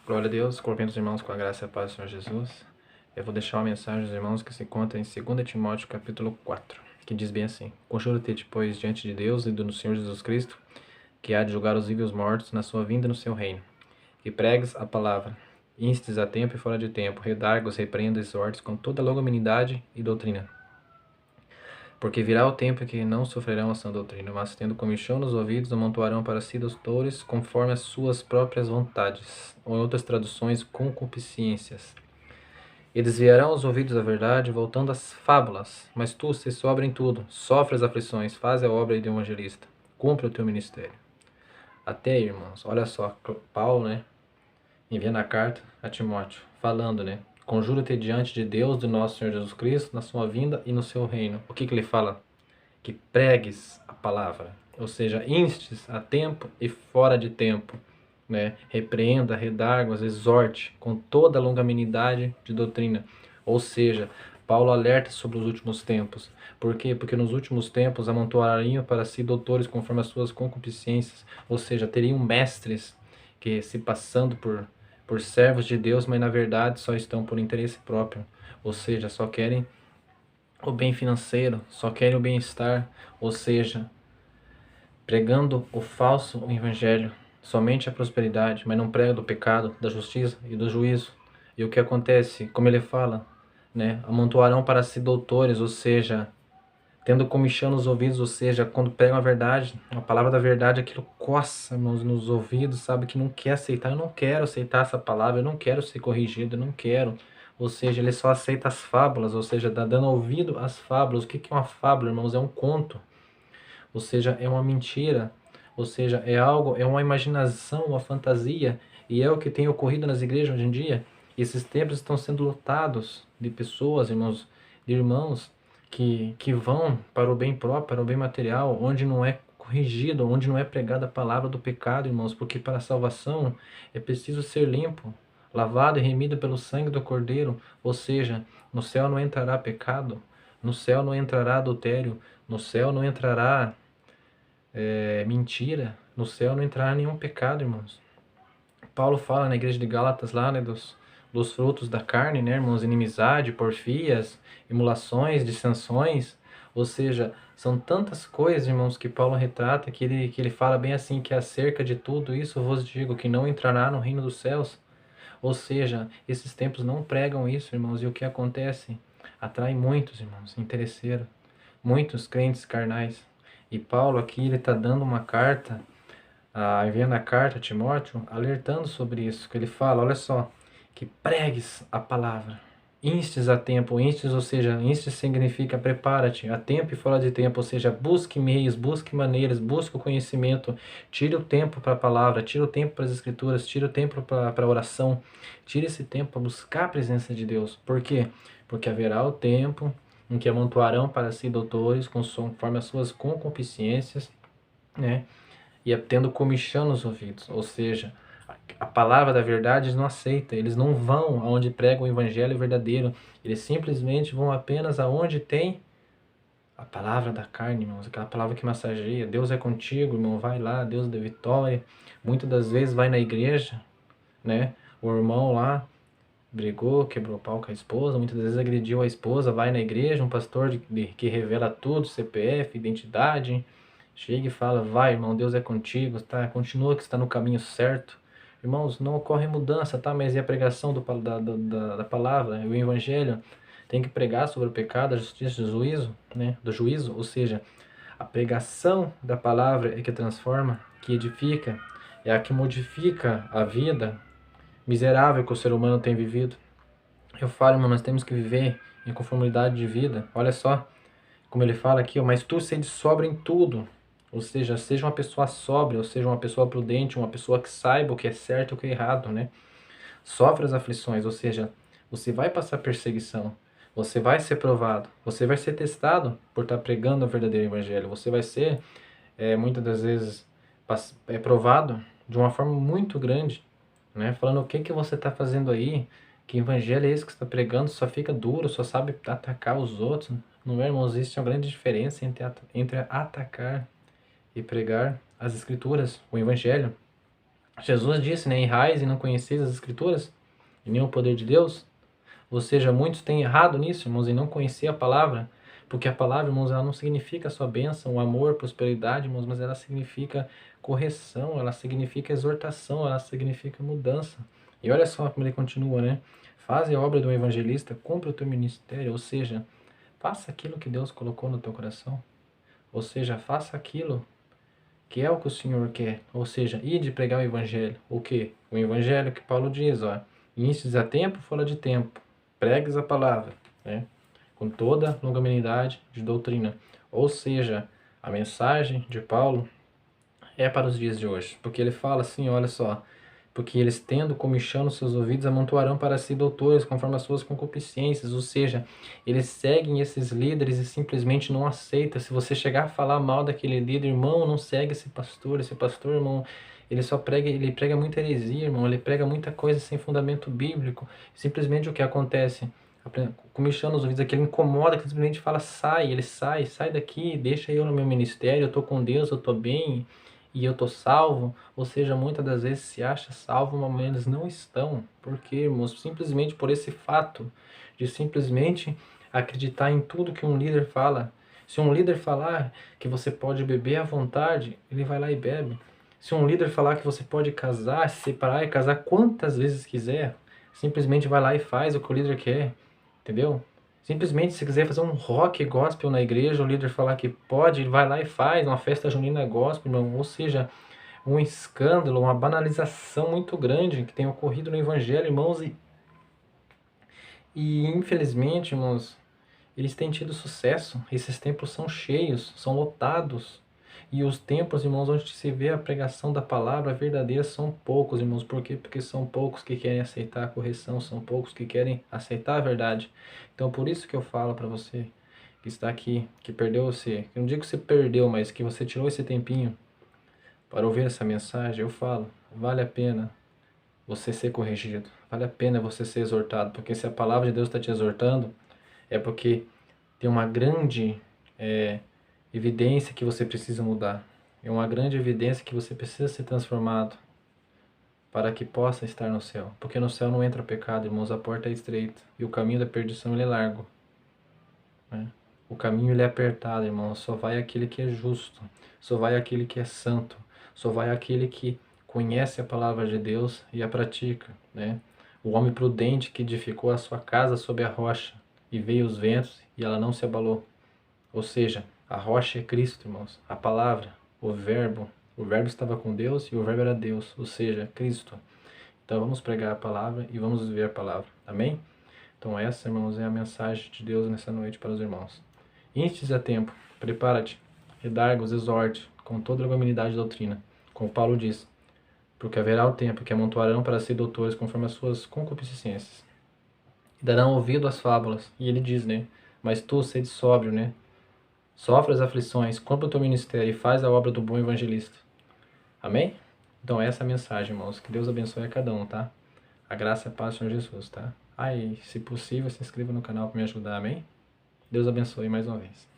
Glória a Deus, cumprimento os irmãos com a graça e a paz do Senhor Jesus. Eu vou deixar uma mensagem aos irmãos que se encontra em 2 Timóteo capítulo 4, que diz bem assim: Conjuro-te, pois, diante de Deus e do Senhor Jesus Cristo, que há de julgar os vivos e os mortos na sua vinda no seu reino, que pregues a palavra, instes a tempo e fora de tempo, redargos, repreendas, exortes com toda longanimidade e doutrina. Porque virá o tempo em que não sofrerão a sã doutrina, mas tendo comichão nos ouvidos, amontoarão para si doutores conforme as suas próprias vontades, ou em outras traduções, concupiscências. E desviarão os ouvidos da verdade, voltando às fábulas. Mas tu, se sobra em tudo, sofre as aflições, faz a obra de evangelista, cumpre o teu ministério. Até aí, irmãos, olha só, Paulo, enviando a carta a Timóteo, falando, conjura-te diante de Deus, do nosso Senhor Jesus Cristo, na sua vinda e no seu reino. O que ele fala? Que pregues a palavra, ou seja, instes a tempo e fora de tempo, repreenda, redarguas, exorte com toda a longanimidade de doutrina. Ou seja, Paulo alerta sobre os últimos tempos. Por quê? Porque nos últimos tempos amontoariam para si doutores conforme as suas concupiscências, ou seja, teriam mestres que se passando por servos de Deus, mas na verdade só estão por interesse próprio, ou seja, só querem o bem financeiro, só querem o bem-estar, ou seja, pregando o falso evangelho, somente a prosperidade, mas não prega do pecado, da justiça e do juízo. E o que acontece, como ele fala, amontoarão para si doutores, ou seja, tendo comichão nos ouvidos, ou seja, quando pregam a verdade, a palavra da verdade, aquilo coça nos ouvidos, sabe, que não quer aceitar. Eu não quero aceitar essa palavra, eu não quero ser corrigido, eu não quero. Ou seja, ele só aceita as fábulas, ou seja, tá dando ouvido às fábulas. O que é uma fábula, irmãos? É um conto, ou seja, é uma mentira, ou seja, é algo, é uma imaginação, uma fantasia, e é o que tem ocorrido nas igrejas hoje em dia. Esses templos estão sendo lotados de pessoas, irmãos, de irmãos que vão para o bem próprio, para o bem material, onde não é corrigido, onde não é pregada a palavra do pecado, irmãos, porque para a salvação é preciso ser limpo, lavado e remido pelo sangue do Cordeiro, ou seja, no céu não entrará pecado, no céu não entrará adultério, no céu não entrará mentira, no céu não entrará nenhum pecado, irmãos. Paulo fala na igreja de Gálatas lá, dos frutos da carne, irmãos, inimizade, porfias, emulações, dissensões, ou seja, são tantas coisas, irmãos, que Paulo retrata, que ele fala bem assim, que acerca de tudo isso vos digo, que não entrará no reino dos céus. Ou seja, esses tempos não pregam isso, irmãos, e o que acontece? Atrai muitos, irmãos, interesseiros, muitos crentes carnais. E Paulo aqui, ele está dando uma carta, enviando a carta a Timóteo, alertando sobre isso, que ele fala, olha só, que pregues a palavra, instes a tempo, instes, ou seja, instes significa prepara-te, a tempo e fora de tempo, ou seja, busque meios, busque maneiras, busque o conhecimento, tire o tempo para a palavra, tire o tempo para as escrituras, tire o tempo para a oração, tire esse tempo para buscar a presença de Deus. Por quê? Porque haverá o tempo em que amontoarão para si doutores conforme as suas concupiscências, e tendo comichão nos ouvidos, ou seja, a palavra da verdade eles não aceitam, eles não vão aonde pregam o evangelho verdadeiro, eles simplesmente vão apenas aonde tem a palavra da carne, irmãos, aquela palavra que massageia. Deus é contigo, irmão, vai lá, Deus dá vitória. Muitas das vezes vai na igreja, o irmão lá brigou, quebrou pau com a esposa, muitas vezes agrediu a esposa, vai na igreja, um pastor que revela tudo, CPF, identidade, chega e fala, vai irmão, Deus é contigo, tá? Continua que está no caminho certo. Irmãos, não ocorre mudança, tá? Mas e a pregação da palavra, o evangelho, tem que pregar sobre o pecado, a justiça e o juízo, do juízo, ou seja, a pregação da palavra é que transforma, que edifica, é a que modifica a vida miserável que o ser humano tem vivido. Eu falo, irmão, nós temos que viver em conformidade de vida. Olha só, como ele fala aqui, mas tu sede sobra em tudo. Ou seja uma pessoa sóbria, ou seja, uma pessoa prudente, uma pessoa que saiba o que é certo e o que é errado, Sofre as aflições, ou seja, você vai passar perseguição, você vai ser provado, você vai ser testado por estar pregando o verdadeiro evangelho, você vai ser, muitas das vezes, provado de uma forma muito grande, falando o que que você está fazendo aí, que evangelho é esse que você está pregando, só fica duro, só sabe atacar os outros. Não é, irmãos? Existe uma grande diferença entre atacar e pregar as escrituras, o evangelho. Jesus disse, né? Errais e não conheceis as Escrituras e nem o poder de Deus. Ou seja, muitos têm errado nisso, irmãos, em não conhecer a palavra. Porque a palavra, irmãos, ela não significa só bênção, amor, prosperidade, irmãos, mas ela significa correção, ela significa exortação, ela significa mudança. E olha só como ele continua, né? Faze a obra do evangelista, cumpra o teu ministério, ou seja, faça aquilo que Deus colocou no teu coração. Ou seja, faça aquilo que é o que o Senhor quer. Ou seja, ide pregar o evangelho. O quê? O evangelho que Paulo diz, ó. Instes a tempo, fora de tempo. Pregues a palavra, né? Com toda longanimidade de doutrina. Ou seja, a mensagem de Paulo é para os dias de hoje. Porque ele fala assim, olha só, porque eles tendo comichão nos seus ouvidos amontoarão para si doutores conforme as suas concupiscências, ou seja, eles seguem esses líderes e simplesmente não aceitam. Se você chegar a falar mal daquele líder, irmão, não segue esse pastor, irmão, ele só prega, ele prega muita heresia, irmão, ele prega muita coisa sem fundamento bíblico. Simplesmente o que acontece? Comichão nos ouvidos, aquele incomoda, que simplesmente fala, sai, ele sai daqui, deixa eu no meu ministério, eu tô com Deus, eu tô bem, e eu tô salvo, ou seja, muitas das vezes se acha salvo, mas eles não estão. Por quê, irmãos? Simplesmente por esse fato de simplesmente acreditar em tudo que um líder fala. Se um líder falar que você pode beber à vontade, ele vai lá e bebe. Se um líder falar que você pode casar, se separar e casar quantas vezes quiser, simplesmente vai lá e faz o que o líder quer, entendeu? Simplesmente, se quiser fazer um rock gospel na igreja, o líder falar que pode, ele vai lá e faz uma festa junina gospel, irmão. Ou seja, um escândalo, uma banalização muito grande que tem ocorrido no evangelho, irmãos. E infelizmente, irmãos, eles têm tido sucesso. Esses templos são cheios, são lotados. E os templos, irmãos, onde se vê a pregação da palavra verdadeira são poucos, irmãos. Por quê? Porque são poucos que querem aceitar a correção, são poucos que querem aceitar a verdade. Então, por isso que eu falo para você que está aqui, que perdeu você, eu não digo que você perdeu, mas que você tirou esse tempinho para ouvir essa mensagem, eu falo, vale a pena você ser corrigido, vale a pena você ser exortado, porque se a palavra de Deus está te exortando, é porque tem uma grande evidência que você precisa mudar. É uma grande evidência que você precisa ser transformado para que possa estar no céu. Porque no céu não entra pecado, irmãos, a porta é estreita e o caminho da perdição ele é largo, né? O caminho ele é apertado, irmãos, só vai aquele que é justo, só vai aquele que é santo, só vai aquele que conhece a palavra de Deus e a pratica, né? O homem prudente que edificou a sua casa sobre a rocha e veio os ventos e ela não se abalou. Ou seja, a rocha é Cristo, irmãos. A palavra, o verbo. O verbo estava com Deus e o verbo era Deus, ou seja, Cristo. Então vamos pregar a palavra e vamos viver a palavra. Amém? Então essa, irmãos, é a mensagem de Deus nessa noite para os irmãos. Instes a tempo, prepara-te, redarga-os, exorte, com toda a longanimidade de doutrina, como Paulo diz, porque haverá o tempo que amontoarão para si doutores conforme as suas concupiscências, e darão ouvido às fábulas. E ele diz, né? Mas tu, sede sóbrio, né? Sofre as aflições, cumpre o teu ministério e faz a obra do bom evangelista. Amém? Então essa é a mensagem, irmãos. Que Deus abençoe a cada um, tá? A graça e a paz do Senhor Jesus, tá? E se possível, se inscreva no canal para me ajudar, amém? Deus abençoe mais uma vez.